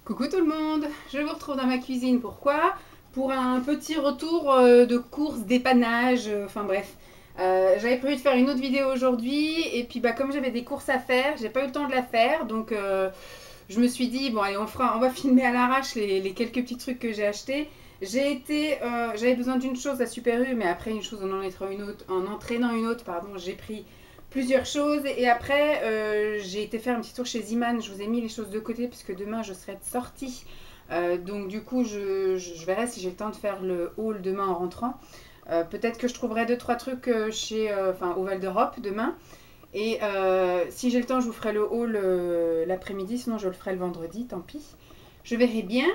Coucou tout le monde, je vous retrouve dans ma cuisine. Pourquoi? Pour un petit retour de course, dépannage, enfin bref. J'avais prévu de faire une autre vidéo aujourd'hui et puis comme j'avais des courses à faire, j'ai pas eu le temps de la faire. Donc je me suis dit, bon allez on va filmer à l'arrache les quelques petits trucs que j'ai achetés. J'avais besoin d'une chose à Super U, mais après une chose en entraînant une autre, pardon, j'ai pris plusieurs choses et après j'ai été faire un petit tour chez Ziman. Je vous ai mis les choses de côté puisque demain je serai de sortie. Donc du coup je verrai si j'ai le temps de faire le haul demain en rentrant. Peut-être que je trouverai 2-3 trucs au Val d'Europe demain. Et si j'ai le temps je vous ferai le haul l'après-midi, sinon je le ferai le vendredi, tant pis. Je verrai bien.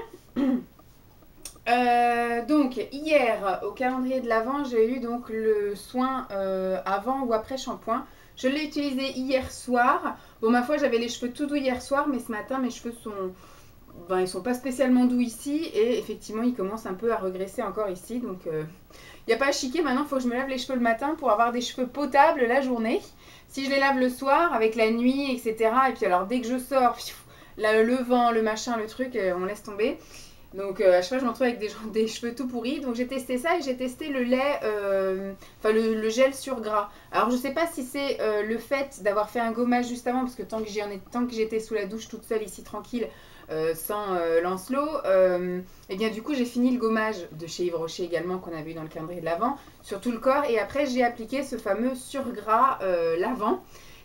Donc hier au calendrier de l'Avent j'ai eu donc le soin avant ou après shampoing. Je l'ai utilisé hier soir. Bon, ma foi, j'avais les cheveux tout doux hier soir, mais ce matin, mes cheveux ils sont pas spécialement doux ici. Et effectivement, ils commencent un peu à regresser encore ici. Donc, il n'y a pas à chiquer. Maintenant, il faut que je me lave les cheveux le matin pour avoir des cheveux potables la journée. Si je les lave le soir, avec la nuit, etc. Et puis, alors, dès que je sors, là, le vent, le machin, le truc, on laisse tomber. Donc à chaque fois je me retrouve avec des cheveux tout pourris. Donc j'ai testé ça et j'ai testé le lait, le gel sur gras. Alors je sais pas si c'est le fait d'avoir fait un gommage juste avant, parce que tant que j'étais sous la douche toute seule ici tranquille, sans Lancelot, et bien du coup j'ai fini le gommage de chez Yves Rocher également qu'on a vu dans le calendrier de l'Avent sur tout le corps. Et après j'ai appliqué ce fameux surgras l'Avent,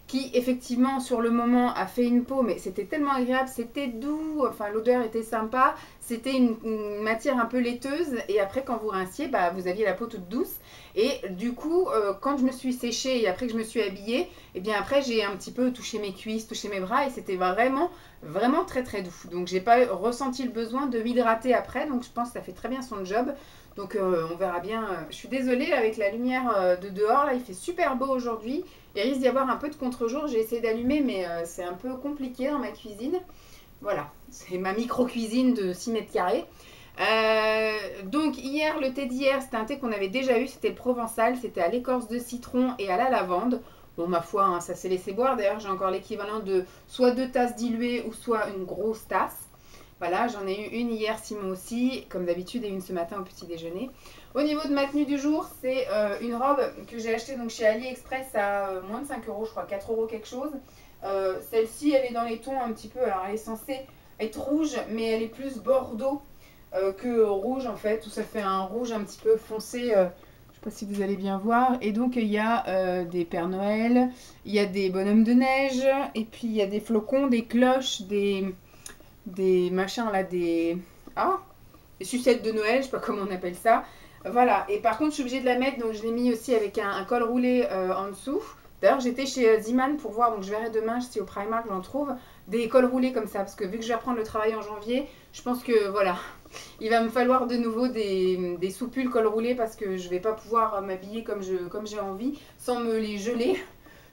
qui effectivement sur le moment a fait une peau, mais c'était tellement agréable, c'était doux, enfin l'odeur était sympa, c'était une matière un peu laiteuse, et après quand vous rinciez, vous aviez la peau toute douce. Et du coup, quand je me suis séchée et après que je me suis habillée, et bien après j'ai un petit peu touché mes cuisses, touché mes bras, et c'était vraiment, vraiment très très doux. Donc j'ai pas ressenti le besoin de m'hydrater après, donc je pense que ça fait très bien son job. Donc on verra bien. Je suis désolée avec la lumière de dehors, là il fait super beau aujourd'hui. Il risque d'y avoir un peu de contre-jour. J'ai essayé d'allumer, mais c'est un peu compliqué dans ma cuisine. Voilà, c'est ma micro-cuisine de 6 mètres carrés. Donc hier, le thé d'hier, c'était un thé qu'on avait déjà eu. C'était le Provençal. C'était à l'écorce de citron et à la lavande. Bon, ma foi, hein, ça s'est laissé boire. D'ailleurs, j'ai encore l'équivalent de soit 2 tasses diluées ou soit une grosse tasse. Voilà, j'en ai eu une hier, Simon aussi, comme d'habitude, et une ce matin au petit déjeuner. Au niveau de ma tenue du jour, c'est une robe que j'ai achetée donc chez AliExpress à moins de 5 euros, je crois 4 euros quelque chose. Celle-ci, elle est dans les tons un petit peu, alors elle est censée être rouge, mais elle est plus bordeaux que rouge en fait, où ça fait un rouge un petit peu foncé. Je ne sais pas si vous allez bien voir. Et donc il y a des Pères Noël, il y a des bonhommes de neige, et puis il y a des flocons, des cloches, des machins là, des sucettes de Noël, je sais pas comment on appelle ça. Voilà, et par contre je suis obligée de la mettre, donc je l'ai mis aussi avec un col roulé en dessous. D'ailleurs j'étais chez Ziman pour voir, donc je verrai demain si au Primark j'en trouve des cols roulés comme ça, parce que vu que je vais reprendre le travail en janvier, je pense que voilà, il va me falloir de nouveau des soupules col roulé, parce que je vais pas pouvoir m'habiller comme j'ai envie sans me les geler.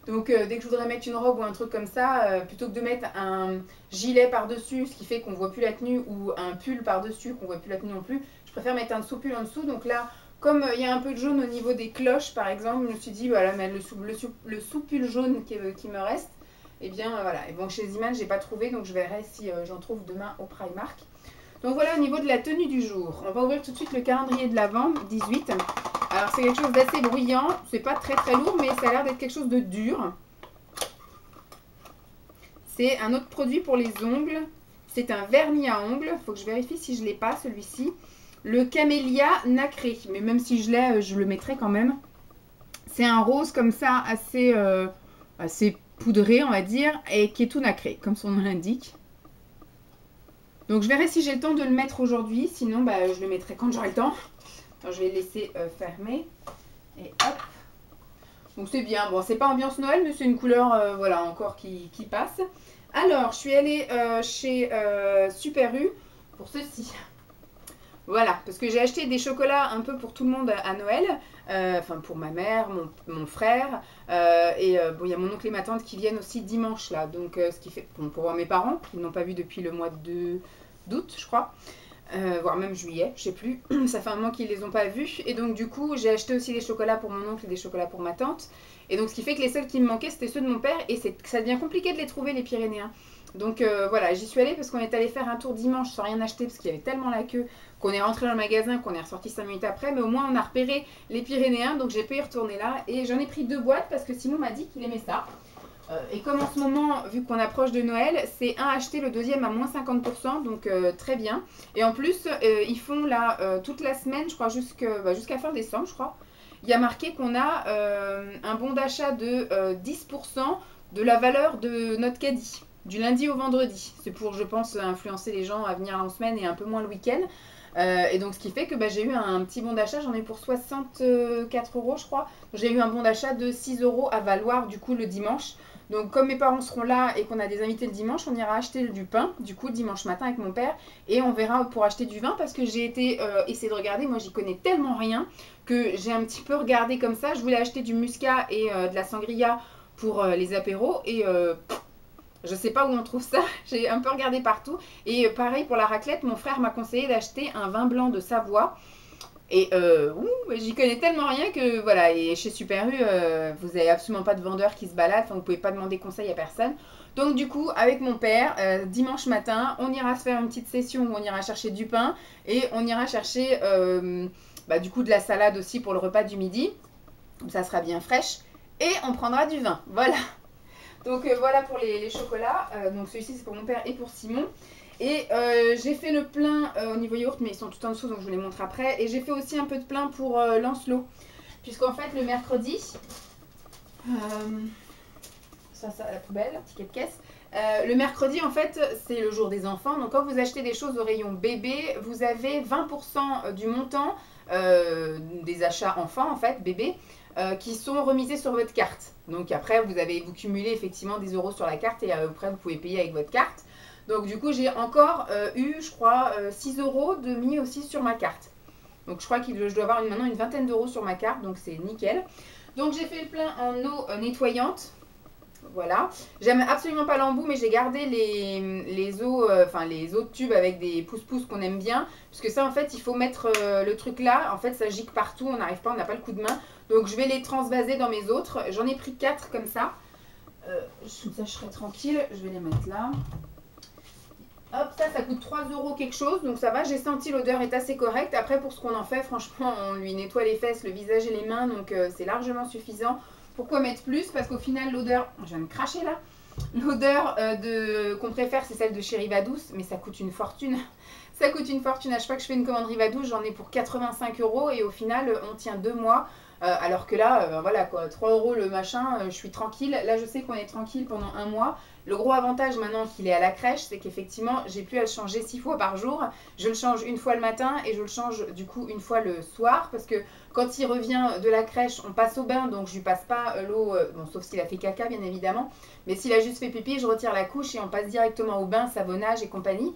Donc dès que je voudrais mettre une robe ou un truc comme ça, plutôt que de mettre un gilet par-dessus, ce qui fait qu'on ne voit plus la tenue, ou un pull par-dessus, qu'on ne voit plus la tenue non plus, je préfère mettre un sous-pull en dessous. Donc là, comme il y a un peu de jaune au niveau des cloches par exemple, je me suis dit, voilà, mais le sous-pull jaune qui me reste, et bien voilà. Et bon, chez Ziman, j'ai pas trouvé, donc je verrai si j'en trouve demain au Primark. Donc voilà au niveau de la tenue du jour. On va ouvrir tout de suite le calendrier de l'Avent 18. Alors c'est quelque chose d'assez bruyant, c'est pas très très lourd, mais ça a l'air d'être quelque chose de dur. C'est un autre produit pour les ongles. C'est un vernis à ongles. Il faut que je vérifie si je ne l'ai pas celui-ci. Le Camélia Nacré. Mais même si je l'ai, je le mettrai quand même. C'est un rose comme ça, assez poudré on va dire, et qui est tout nacré, comme son nom l'indique. Donc je verrai si j'ai le temps de le mettre aujourd'hui. Sinon je le mettrai quand j'aurai le temps. Alors, je vais le laisser fermer. Et hop. Donc c'est bien. Bon, c'est pas ambiance Noël, mais c'est une couleur voilà, encore qui passe. Alors, je suis allée chez Super U pour ceci. Voilà, parce que j'ai acheté des chocolats un peu pour tout le monde à Noël. Enfin, pour ma mère, mon frère. Bon, il y a mon oncle et ma tante qui viennent aussi dimanche là. Donc, ce qui fait bon, pour voir mes parents, qui n'ont pas vu depuis le mois d'août, je crois. Voire même juillet, je sais plus. Ça fait un moment qu'ils les ont pas vus. Et donc du coup, j'ai acheté aussi des chocolats pour mon oncle et des chocolats pour ma tante. Et donc ce qui fait que les seuls qui me manquaient, c'était ceux de mon père. Et ça devient compliqué de les trouver, les Pyrénéens. Donc voilà, j'y suis allée parce qu'on est allé faire un tour dimanche sans rien acheter parce qu'il y avait tellement la queue qu'on est rentré dans le magasin, qu'on est ressorti 5 minutes après. Mais au moins on a repéré les Pyrénéens, donc j'ai pu y retourner là. Et j'en ai pris 2 boîtes parce que Simon m'a dit qu'il aimait ça. Et comme en ce moment, vu qu'on approche de Noël, c'est un acheté, le deuxième à moins 50%, donc très bien. Et en plus, ils font là toute la semaine, je crois, jusqu'à fin décembre, je crois. Il y a marqué qu'on a un bon d'achat de 10% de la valeur de notre caddie, du lundi au vendredi. C'est pour, je pense, influencer les gens à venir en semaine et un peu moins le week-end. Et donc ce qui fait que j'ai eu un petit bon d'achat, j'en ai pour 64 euros je crois. J'ai eu un bon d'achat de 6 euros à valoir du coup le dimanche. Donc comme mes parents seront là et qu'on a des invités le dimanche, on ira acheter du pain du coup dimanche matin avec mon père. Et on verra pour acheter du vin parce que j'ai été essayer de regarder, moi j'y connais tellement rien que j'ai un petit peu regardé comme ça. Je voulais acheter du muscat et de la sangria pour les apéros et je sais pas où on trouve ça, j'ai un peu regardé partout. Et pareil pour la raclette, mon frère m'a conseillé d'acheter un vin blanc de Savoie. Et j'y connais tellement rien que voilà, et chez Super U, vous n'avez absolument pas de vendeur qui se balade, enfin vous pouvez pas demander conseil à personne. Donc du coup, avec mon père, dimanche matin, on ira se faire une petite session où on ira chercher du pain et on ira chercher du coup de la salade aussi pour le repas du midi. Comme ça sera bien fraîche. Et on prendra du vin, voilà. Donc voilà pour les chocolats. Donc celui-ci c'est pour mon père et pour Simon. Et j'ai fait le plein au niveau yaourt, mais ils sont tout en dessous, donc je vous les montre après. Et j'ai fait aussi un peu de plein pour Lancelot. Puisqu'en fait, le mercredi, ça à la poubelle, ticket de caisse. Le mercredi, en fait, c'est le jour des enfants. Donc quand vous achetez des choses au rayon bébé, vous avez 20% du montant des achats enfants, en fait, bébé, qui sont remisés sur votre carte. Donc après, vous cumulez effectivement des euros sur la carte et après, vous pouvez payer avec votre carte. Donc du coup, j'ai encore eu, je crois, 6 euros de mis aussi sur ma carte. Donc je crois que je dois avoir maintenant une vingtaine d'euros sur ma carte, donc c'est nickel. Donc j'ai fait le plein en eau nettoyante. Voilà. J'aime absolument pas l'embout, mais j'ai gardé les eaux, les eaux de tube avec des pouces-pouces qu'on aime bien. Parce que ça, en fait, il faut mettre le truc là. En fait, ça gicle partout, on n'arrive pas, on n'a pas le coup de main. Donc je vais les transvaser dans mes autres. J'en ai pris 4 comme ça. Comme ça, je serai tranquille. Je vais les mettre là. Hop, ça coûte 3 euros quelque chose, donc ça va, j'ai senti l'odeur est assez correcte. Après, pour ce qu'on en fait, franchement, on lui nettoie les fesses, le visage et les mains, donc c'est largement suffisant. Pourquoi mettre plus? Parce qu'au final, l'odeur, je viens de cracher là, l'odeur qu'on préfère, c'est celle de chez Rivadouce, mais ça coûte une fortune. Ça coûte une fortune, à chaque fois que je fais une commande Rivadouce, j'en ai pour 85 euros et au final, on tient 2 mois. Alors que là, voilà quoi, 3 euros le machin, je suis tranquille. Là, je sais qu'on est tranquille pendant 1 mois. Le gros avantage maintenant qu'il est à la crèche, c'est qu'effectivement, j'ai plus à le changer 6 fois par jour. Je le change une fois le matin et je le change du coup une fois le soir. Parce que quand il revient de la crèche, on passe au bain, donc je lui passe pas l'eau, bon, sauf s'il a fait caca bien évidemment. Mais s'il a juste fait pipi, je retire la couche et on passe directement au bain, savonnage et compagnie.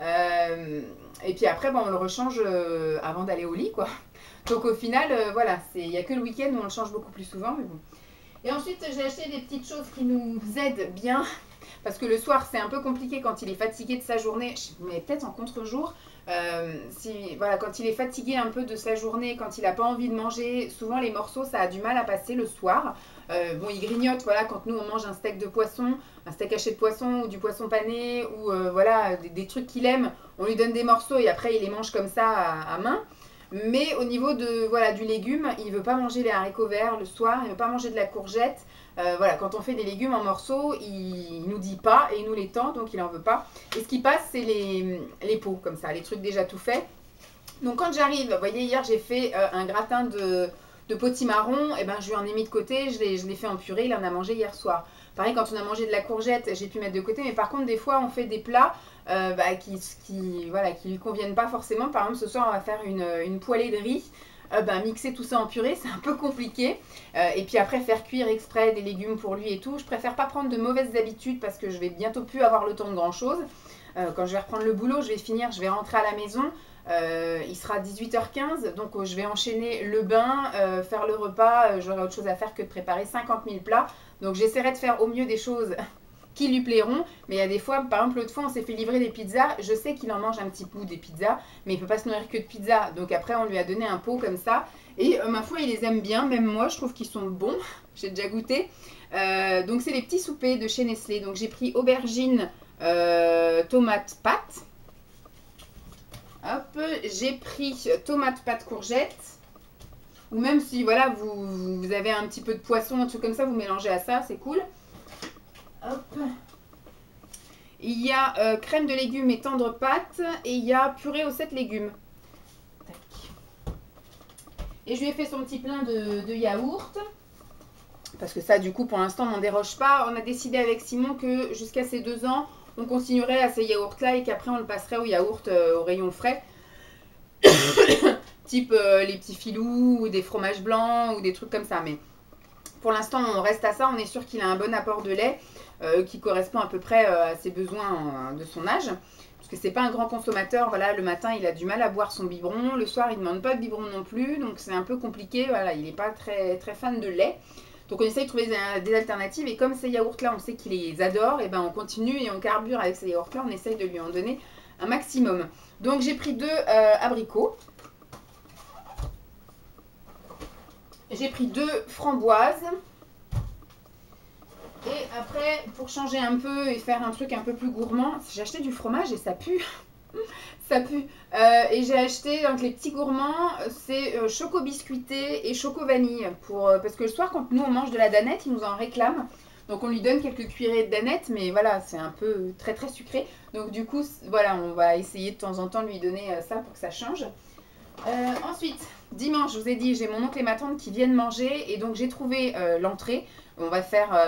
Et puis après, on le rechange avant d'aller au lit, quoi. Donc au final, voilà, il n'y a que le week-end où on le change beaucoup plus souvent, mais bon. Et ensuite, j'ai acheté des petites choses qui nous aident bien. Parce que le soir, c'est un peu compliqué quand il est fatigué de sa journée. Mais peut-être en contre-jour. Voilà, quand il est fatigué un peu de sa journée, quand il n'a pas envie de manger, souvent les morceaux, ça a du mal à passer le soir. Bon, il grignote, voilà, quand nous on mange un steak de poisson, un steak haché de poisson ou du poisson pané, ou voilà, des trucs qu'il aime, on lui donne des morceaux et après il les mange comme ça à main. Mais au niveau de, voilà, du légume, il ne veut pas manger les haricots verts le soir, il ne veut pas manger de la courgette. Voilà, quand on fait des légumes en morceaux, il nous dit pas et il nous les tend, donc il n'en veut pas. Et ce qui passe, c'est les pots, comme ça, les trucs déjà tout faits. Donc quand j'arrive, vous voyez, hier j'ai fait un gratin de potimarron, et ben je lui en ai mis de côté, je l'ai fait en purée, il en a mangé hier soir. Pareil, quand on a mangé de la courgette, j'ai pu mettre de côté, mais par contre, des fois, on fait des plats qui lui conviennent pas forcément. Par exemple, ce soir, on va faire une poêlée de riz. Mixer tout ça en purée, c'est un peu compliqué. Et puis après, faire cuire exprès des légumes pour lui et tout. Je préfère pas prendre de mauvaises habitudes parce que je vais bientôt plus avoir le temps de grand chose. Quand je vais reprendre le boulot, je vais rentrer à la maison. Il sera 18h15, donc je vais enchaîner le bain, faire le repas. J'aurai autre chose à faire que de préparer 50 000 plats. Donc j'essaierai de faire au mieux des choses qui lui plairont, mais il y a des fois, par exemple l'autre fois on s'est fait livrer des pizzas, je sais qu'il en mange un petit bout des pizzas, mais il ne peut pas se nourrir que de pizza, donc après on lui a donné un pot comme ça, et ma foi il les aime bien, même moi je trouve qu'ils sont bons, j'ai déjà goûté. Donc c'est les petits soupers de chez Nestlé, donc j'ai pris aubergine, tomate pâte. Hop, j'ai pris tomate pâte courgette. Ou même si voilà, vous avez un petit peu de poisson, un truc comme ça, vous mélangez à ça, c'est cool. Hop. Il y a crème de légumes et tendre pâte. Et il y a purée aux 7 légumes. Tac. Et je lui ai fait son petit plein de yaourt. Parce que ça, du coup, pour l'instant, on n'en déroge pas. On a décidé avec Simon que jusqu'à ses 2 ans, on continuerait à ces yaourts-là et qu'après, on le passerait au yaourt au rayon frais. Type les petits filous ou des fromages blancs ou des trucs comme ça. Mais pour l'instant, on reste à ça. On est sûr qu'il a un bon apport de lait qui correspond à peu près à ses besoins de son âge. Parce que c'est pas un grand consommateur. Voilà, le matin, il a du mal à boire son biberon. Le soir, il ne demande pas de biberon non plus. Donc, c'est un peu compliqué. Voilà, il n'est pas très, très fan de lait. Donc on essaye de trouver des alternatives et comme ces yaourts-là, on sait qu'il les adore, et ben on continue et on carbure avec ces yaourts-là, on essaye de lui en donner un maximum. Donc j'ai pris 2 abricots. J'ai pris 2 framboises. Et après, pour changer un peu et faire un truc un peu plus gourmand, j'ai acheté du fromage et ça pue. Ça pue. Et j'ai acheté donc les petits gourmands, c'est choco biscuité et choco vanille. Parce que le soir, quand nous on mange de la danette, il nous en réclame. Donc on lui donne quelques cuillerées de danette, mais voilà, c'est un peu très très sucré. Donc du coup, voilà, on va essayer de temps en temps de lui donner ça pour que ça change. Ensuite, dimanche, je vous ai dit, j'ai mon oncle et ma tante qui viennent manger. Et donc j'ai trouvé l'entrée. On va faire,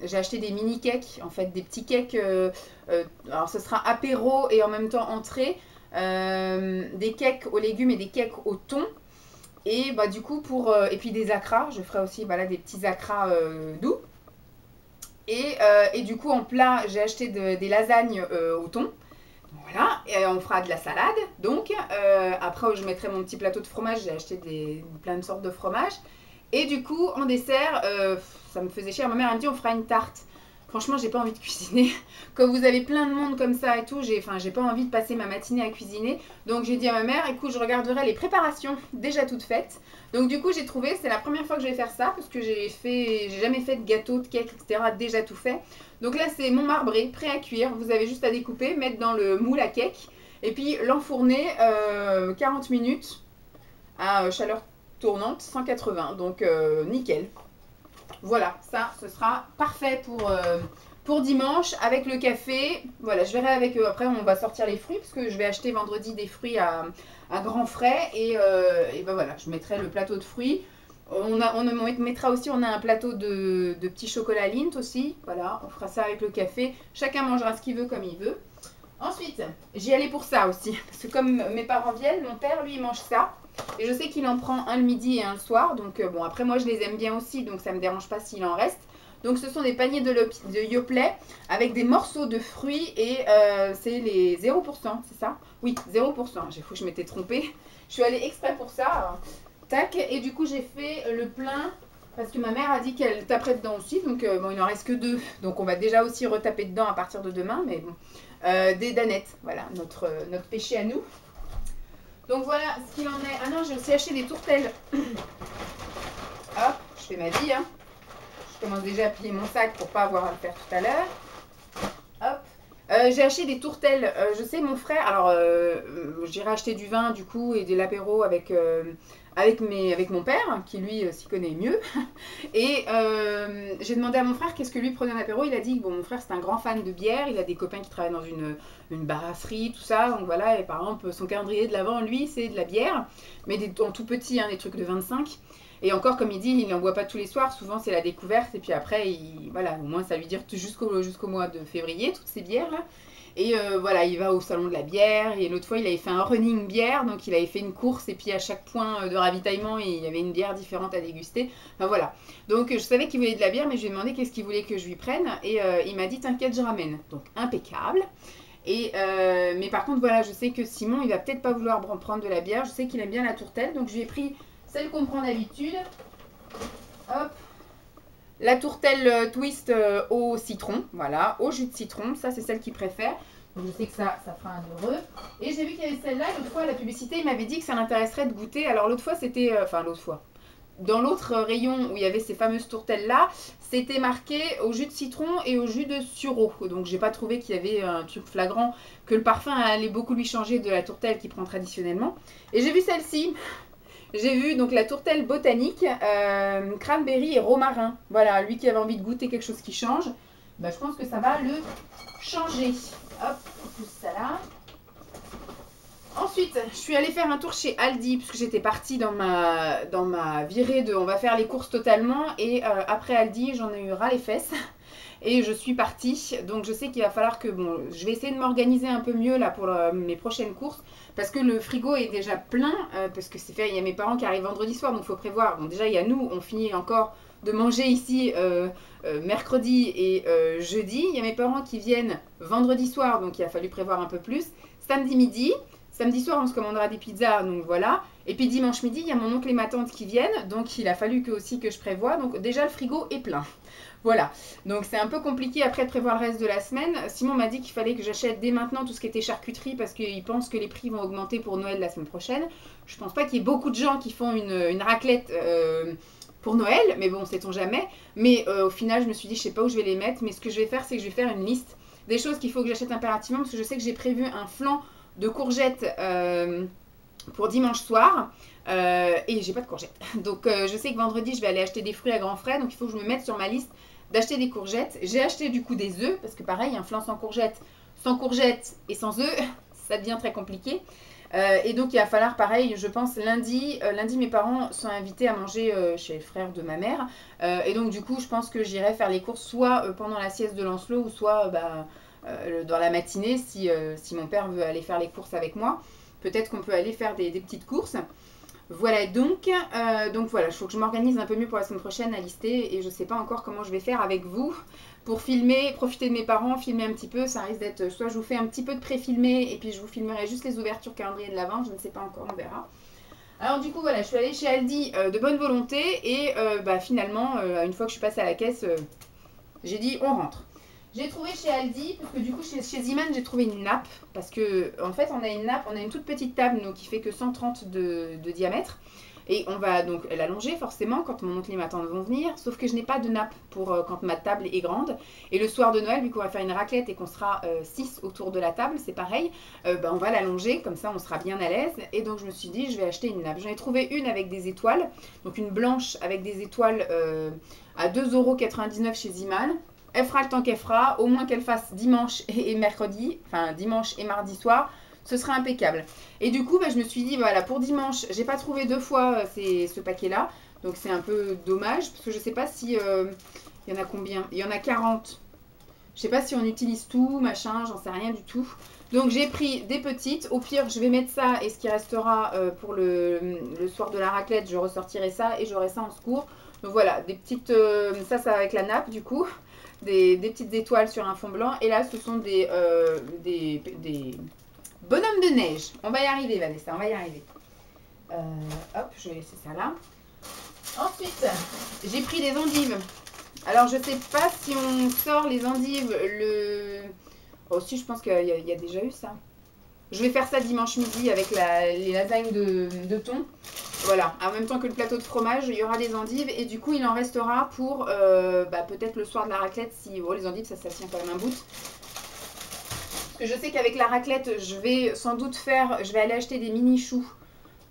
j'ai acheté des mini cakes, en fait des petits cakes, alors ce sera apéro et en même temps entrée, des cakes aux légumes et des cakes au thon. Et bah du coup et puis des acras, je ferai aussi voilà, des petits acras doux. Et du coup en plat, j'ai acheté des lasagnes au thon. Voilà, et on fera de la salade. Donc après je mettrai mon petit plateau de fromage, j'ai acheté plein de sortes de fromage. Et du coup, en dessert, ça me faisait chier. Ma mère elle me dit on fera une tarte. Franchement, j'ai pas envie de cuisiner. Quand vous avez plein de monde comme ça et tout, j'ai pas envie de passer ma matinée à cuisiner. Donc j'ai dit à ma mère, écoute, je regarderai les préparations déjà toutes faites. Donc du coup, j'ai trouvé, c'est la première fois que je vais faire ça parce que j'ai jamais fait de gâteau, de cake, etc. Déjà tout fait. Donc là, c'est mon marbré, prêt à cuire. Vous avez juste à découper, mettre dans le moule à cake et puis l'enfourner 40 minutes à chaleur tournante 180, donc nickel. Voilà, ça ce sera parfait pour dimanche avec le café. Voilà, je verrai avec eux. Après on va sortir les fruits parce que je vais acheter vendredi des fruits à grands frais et ben voilà, je mettrai le plateau de fruits. On mettra aussi, on a un plateau de petits chocolats Lindt aussi. Voilà, on fera ça avec le café. Chacun mangera ce qu'il veut comme il veut. Ensuite, j'y allais pour ça aussi. Parce que comme mes parents viennent, mon père, lui, il mange ça. Et je sais qu'il en prend un le midi et un le soir. Donc bon, après moi, je les aime bien aussi. Donc ça ne me dérange pas s'il en reste. Donc ce sont des paniers de Yoplait avec des morceaux de fruits. Et c'est les 0%, c'est ça? Oui, 0%. J'ai fou, je m'étais trompée. Je suis allée exprès pour ça. Alors, tac. Et du coup, j'ai fait le plein. Parce que ma mère a dit qu'elle taperait dedans aussi. Donc bon, il n'en reste que 2. Donc on va déjà aussi retaper dedans à partir de demain. Mais bon. Des danettes, voilà, notre péché à nous. Donc voilà ce qu'il en est. Ah non, j'ai aussi acheté des tourtelles. Hop, je fais ma vie, hein. Je commence déjà à plier mon sac pour pas avoir à le faire tout à l'heure. Hop. J'ai acheté des tourtelles. Je sais, mon frère, alors j'irai acheter du vin du coup et de l'apéro avec mon père, qui lui s'y connaît mieux. Et j'ai demandé à mon frère qu'est-ce que lui prenait en apéro. Il a dit que bon, mon frère c'est un grand fan de bière. Il a des copains qui travaillent dans une brasserie, tout ça. Donc voilà, et par exemple, son calendrier de l'Avent, lui, c'est de la bière. Mais en tout petit, hein, des trucs de 25. Et encore, comme il dit, il n'en boit pas tous les soirs. Souvent, c'est la découverte. Et puis après, voilà, au moins, ça lui dure jusqu'au mois de février, toutes ces bières-là. Et voilà, il va au salon de la bière. Et l'autre fois, il avait fait un running bière. Donc, il avait fait une course. Et puis, à chaque point de ravitaillement, il y avait une bière différente à déguster. Enfin, voilà. Donc, je savais qu'il voulait de la bière. Mais je lui ai demandé qu'est-ce qu'il voulait que je lui prenne. Et il m'a dit, t'inquiète, je ramène. Donc, impeccable. Et mais par contre, voilà, je sais que Simon, il va peut-être pas vouloir prendre de la bière. Je sais qu'il aime bien la tourtelle. Donc, je lui ai pris celle qu'on prend d'habitude. Hop. La tourtelle twist au citron, voilà, au jus de citron, ça c'est celle qu'il préfère. Donc je sais que ça fera un heureux. Et j'ai vu qu'il y avait celle-là, l'autre fois, la publicité, il m'avait dit que ça l'intéresserait de goûter. Alors l'autre fois, c'était, enfin l'autre fois, dans l'autre rayon où il y avait ces fameuses tourtelles là, c'était marqué au jus de citron et au jus de sureau. Donc j'ai pas trouvé qu'il y avait un truc flagrant, que le parfum allait beaucoup lui changer de la tourtelle qu'il prend traditionnellement. Et j'ai vu celle-ci. J'ai vu donc la tourtelle botanique, cranberry et romarin. Voilà, lui qui avait envie de goûter quelque chose qui change, bah, je pense que ça va le changer. Hop, on pousse ça là. Ensuite, je suis allée faire un tour chez Aldi, puisque j'étais partie dans ma virée de on va faire les courses totalement. Et après Aldi, j'en ai eu ras les fesses. Et je suis partie. Donc je sais qu'il va falloir que, bon, je vais essayer de m'organiser un peu mieux là pour mes prochaines courses. Parce que le frigo est déjà plein. Parce que c'est fait, il y a mes parents qui arrivent vendredi soir, donc il faut prévoir. Bon, déjà, il y a nous, on finit encore de manger ici mercredi et jeudi. Il y a mes parents qui viennent vendredi soir, donc il a fallu prévoir un peu plus. Samedi midi. Samedi soir, on se commandera des pizzas, donc voilà. Et puis dimanche midi, il y a mon oncle et ma tante qui viennent, donc il a fallu aussi que je prévoie. Donc déjà, le frigo est plein. Voilà, donc c'est un peu compliqué après de prévoir le reste de la semaine. Simon m'a dit qu'il fallait que j'achète dès maintenant tout ce qui était charcuterie parce qu'il pense que les prix vont augmenter pour Noël la semaine prochaine. Je pense pas qu'il y ait beaucoup de gens qui font une raclette pour Noël, mais bon, sait-on jamais. Mais au final, je me suis dit, je sais pas où je vais les mettre, mais ce que je vais faire, c'est que je vais faire une liste des choses qu'il faut que j'achète impérativement parce que je sais que j'ai prévu un flan de courgettes pour dimanche soir et j'ai pas de courgettes. Donc je sais que vendredi je vais aller acheter des fruits à grands frais, donc il faut que je me mette sur ma liste d'acheter des courgettes. J'ai acheté du coup des œufs parce que pareil, un flan sans courgettes et sans œufs, ça devient très compliqué. Et donc il va falloir pareil, je pense lundi mes parents sont invités à manger chez les frères de ma mère. Et donc du coup je pense que j'irai faire les courses soit pendant la sieste de Lancelot ou soit dans la matinée si mon père veut aller faire les courses avec moi. Peut-être qu'on peut aller faire des petites courses. Voilà donc voilà, il faut que je m'organise un peu mieux pour la semaine prochaine à lister et je ne sais pas encore comment je vais faire avec vous pour filmer, profiter de mes parents, filmer un petit peu. Ça risque d'être, soit je vous fais un petit peu de pré-filmé et puis je vous filmerai juste les ouvertures calendrier de l'Avent, je ne sais pas encore, on verra. Alors du coup voilà, je suis allée chez Aldi de bonne volonté et finalement, une fois que je suis passée à la caisse, j'ai dit on rentre. J'ai trouvé chez Aldi, parce que du coup chez Ziman j'ai trouvé une nappe, parce que en fait on a une nappe, on a une toute petite table donc, qui fait que 130 de diamètre, et on va donc l'allonger forcément quand mon oncle et ma tante vont venir, sauf que je n'ai pas de nappe pour quand ma table est grande, et le soir de Noël vu qu'on va faire une raclette et qu'on sera 6 autour de la table, c'est pareil, on va l'allonger, comme ça on sera bien à l'aise, et donc je me suis dit je vais acheter une nappe. J'en ai trouvé une avec des étoiles, donc une blanche avec des étoiles à 2,99 € chez Ziman. Elle fera le temps qu'elle fera, au moins qu'elle fasse dimanche et mercredi, enfin dimanche et mardi soir, ce sera impeccable. Et du coup, je me suis dit, voilà, pour dimanche, j'ai pas trouvé 2 fois ce paquet-là, donc c'est un peu dommage, parce que je sais pas si, il y en a combien? Il y en a 40. Je sais pas si on utilise tout, machin, j'en sais rien du tout. Donc j'ai pris des petites, au pire je vais mettre ça et ce qui restera pour le soir de la raclette, je ressortirai ça et j'aurai ça en secours. Donc voilà, des petites, ça avec la nappe du coup. Des petites étoiles sur un fond blanc. Et là, ce sont des bonhommes de neige. On va y arriver, Vanessa, on va y arriver. Hop, je vais laisser ça là. Ensuite, j'ai pris des endives. Alors, je sais pas si on sort les endives Oh, si, je pense qu'il y a déjà eu ça. Je vais faire ça dimanche midi avec les lasagnes de thon. Voilà, en même temps que le plateau de fromage, il y aura des endives et du coup il en restera pour peut-être le soir de la raclette si les endives ça tient quand même un bout. Parce que je sais qu'avec la raclette, je vais sans doute je vais aller acheter des mini choux.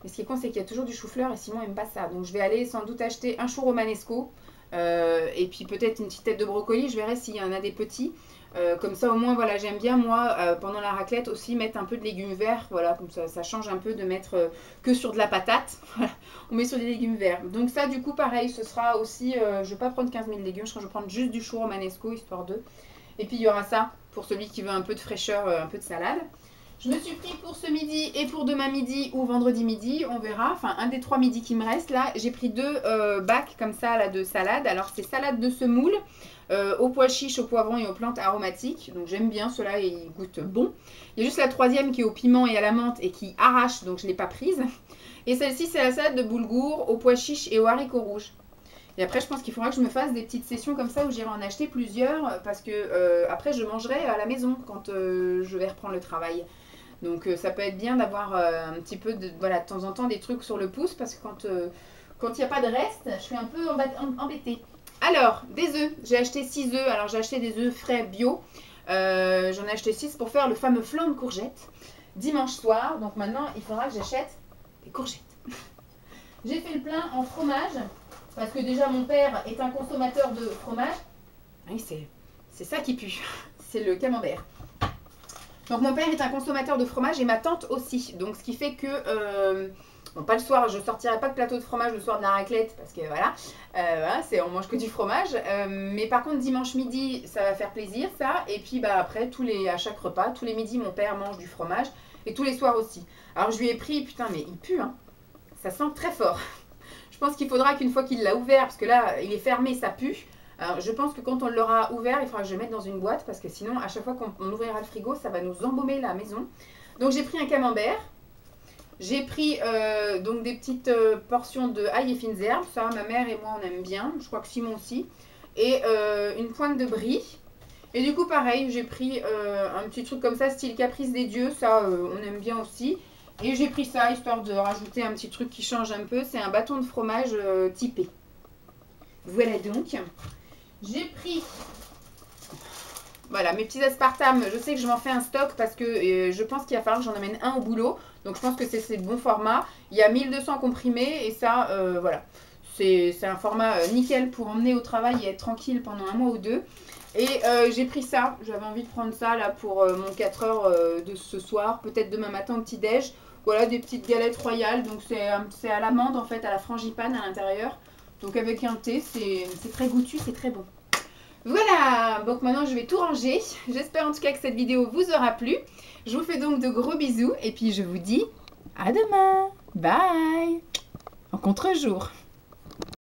Mais ce qui est con, c'est qu'il y a toujours du chou-fleur et Simon n'aime pas ça. Donc je vais aller sans doute acheter un chou romanesco et puis peut-être une petite tête de brocoli. Je verrai s'il y en a des petits. Comme ça au moins voilà, j'aime bien moi pendant la raclette aussi mettre un peu de légumes verts, voilà, comme ça change un peu de mettre que sur de la patate. On met sur des légumes verts, donc ça du coup pareil, ce sera aussi je vais pas prendre 15 000 légumes, je crois que je vais prendre juste du chou romanesco histoire de, et puis il y aura ça pour celui qui veut un peu de fraîcheur, un peu de salade. Je me suis pris pour ce midi et pour demain midi ou vendredi midi, on verra, enfin un des 3 midis qui me reste là, j'ai pris 2 bacs comme ça là de salade. Alors c'est salade de semoule au pois chiche, au poivron et aux plantes aromatiques, donc j'aime bien, ceux-là ils goûtent bon. Il y a juste la 3e qui est au piment et à la menthe et qui arrache, donc je ne l'ai pas prise. Et celle-ci c'est la salade de boulgour au pois chiche et aux haricots rouges. Et après je pense qu'il faudra que je me fasse des petites sessions comme ça où j'irai en acheter plusieurs parce que après je mangerai à la maison quand je vais reprendre le travail. Donc ça peut être bien d'avoir un petit peu de temps en temps des trucs sur le pouce parce que quand il n'y a pas de reste, je suis un peu embêtée. Alors, des œufs. J'ai acheté 6 œufs. Alors, j'ai acheté des œufs frais bio. J'en ai acheté 6 pour faire le fameux flan de courgettes. Dimanche soir. Donc maintenant, il faudra que j'achète des courgettes. J'ai fait le plein en fromage. Parce que déjà, mon père est un consommateur de fromage. Oui, c'est ça qui pue. C'est le camembert. Donc mon père est un consommateur de fromage et ma tante aussi. Donc ce qui fait que... bon, pas le soir, je sortirai pas de plateau de fromage le soir de la raclette. Parce que voilà, on mange que du fromage. Mais par contre dimanche midi, ça va faire plaisir ça. Et puis bah, après, à chaque repas, tous les midis, mon père mange du fromage. Et tous les soirs aussi. Alors je lui ai pris, putain mais il pue hein. Ça sent très fort. Je pense qu'il faudra qu'une fois qu'il l'a ouvert, parce que là il est fermé, ça pue. Alors, je pense que quand on l'aura ouvert, il faudra que je le mette dans une boîte parce que sinon, à chaque fois qu'on ouvrira le frigo, ça va nous embaumer la maison. Donc, j'ai pris un camembert. J'ai pris donc des petites portions de ail et fines herbes. Ça, ma mère et moi, on aime bien. Je crois que Simon aussi. Et une pointe de brie. Et du coup, pareil, j'ai pris un petit truc comme ça, style caprice des dieux. Ça, on aime bien aussi. Et j'ai pris ça, histoire de rajouter un petit truc qui change un peu. C'est un bâton de fromage typé. Voilà donc. J'ai pris, voilà, mes petits aspartame. Je sais que je m'en fais un stock parce que je pense qu'il va falloir que j'en amène un au boulot. Donc je pense que c'est le bon format. Il y a 1200 comprimés et ça, voilà. C'est un format nickel pour emmener au travail et être tranquille pendant un mois ou deux. Et j'ai pris ça. J'avais envie de prendre ça là pour mon 4 heures de ce soir. Peut-être demain matin au petit-déj. Voilà, des petites galettes royales. Donc c'est à l'amande en fait, à la frangipane à l'intérieur. Donc avec un thé, c'est très goûtu, c'est très bon. Voilà, donc maintenant je vais tout ranger. J'espère en tout cas que cette vidéo vous aura plu. Je vous fais donc de gros bisous et puis je vous dis à demain. Bye. En contre-jour.